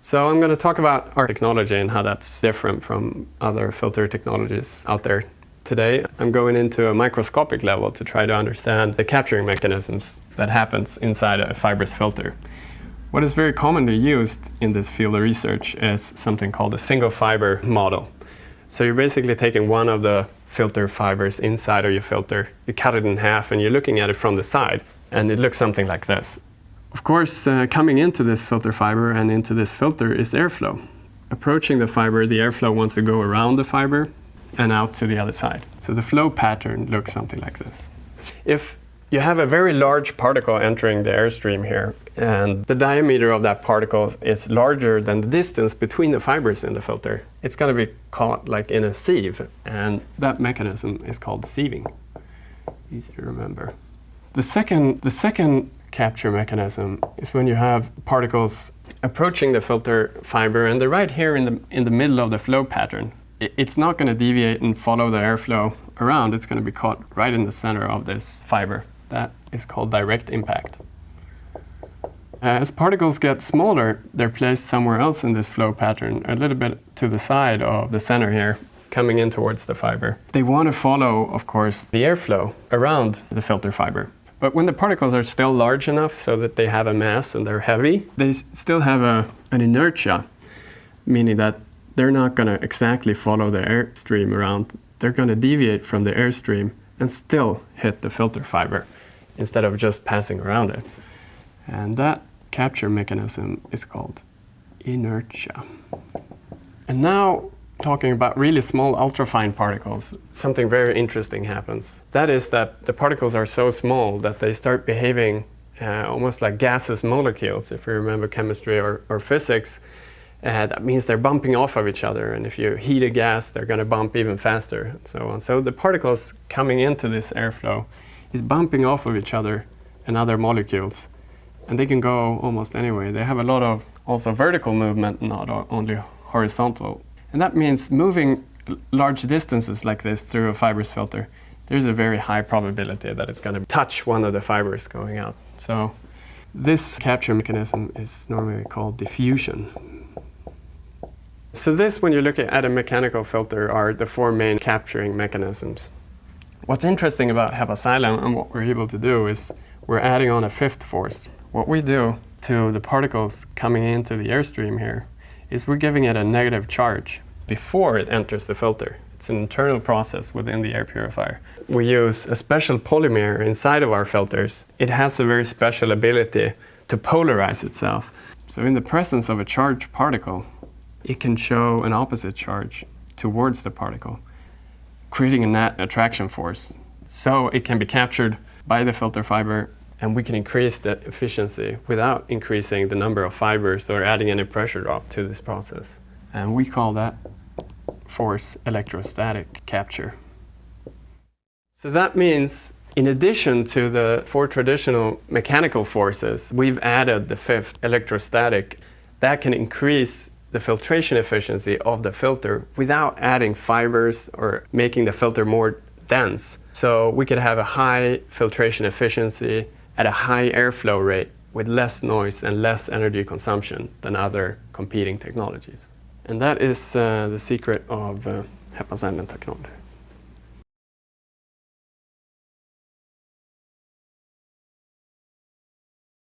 So I'm going to talk about our technology and how that's different from other filter technologies out there today. I'm going into a microscopic level to try to understand the capturing mechanisms that happens inside a fibrous filter. What is very commonly used in this field of research is something called a single fiber model. So you're basically taking one of the filter fibers inside of your filter, you cut it in half and you're looking at it from the side, and it looks something like this. Of course, coming into this filter fiber and into this filter is airflow. Approaching the fiber, the airflow wants to go around the fiber and out to the other side. So the flow pattern looks something like this. If you have a very large particle entering the airstream here, and the diameter of that particle is larger than the distance between the fibers in the filter, it's going to be caught like in a sieve, and that mechanism is called sieving. Easy to remember. The second capture mechanism is when you have particles approaching the filter fiber, and they're right here in the middle of the flow pattern. It's not going to deviate and follow the airflow around. It's going to be caught right in the center of this fiber. That is called direct impact. As particles get smaller, they're placed somewhere else in this flow pattern, a little bit to the side of the center here, coming in towards the fiber. They want to follow, of course, the airflow around the filter fiber. But when the particles are still large enough so that they have a mass and they're heavy, they still have an inertia, meaning that they're not going to exactly follow the airstream around. They're going to deviate from the airstream and still hit the filter fiber instead of just passing around it. And that capture mechanism is called inertia. And now, talking about really small ultrafine particles, something very interesting happens. That is that the particles are so small that they start behaving almost like gaseous molecules. If you remember chemistry or physics, that means they're bumping off of each other, and if you heat a gas, they're going to bump even faster, and so on. So the particles coming into this airflow is bumping off of each other and other molecules, and they can go almost anywhere. They have a lot of also vertical movement, not only horizontal. And that means moving large distances like this through a fibrous filter, there's a very high probability that it's going to touch one of the fibers going out. So this capture mechanism is normally called diffusion. So this, when you're looking at a mechanical filter, are the four main capturing mechanisms. What's interesting about Hepasilent and what we're able to do is we're adding on a fifth force. What we do to the particles coming into the airstream here is we're giving it a negative charge before it enters the filter. It's an internal process within the air purifier. We use a special polymer inside of our filters. It has a very special ability to polarize itself. So in the presence of a charged particle, it can show an opposite charge towards the particle, creating a net attraction force. So it can be captured by the filter fiber, and we can increase the efficiency without increasing the number of fibers or adding any pressure drop to this process. And we call that force electrostatic capture. So that means, in addition to the four traditional mechanical forces, we've added the fifth, electrostatic. That can increase the filtration efficiency of the filter without adding fibers or making the filter more dense. So we could have a high filtration efficiency at a high airflow rate with less noise and less energy consumption than other competing technologies. And that is the secret of Hepasilent technology.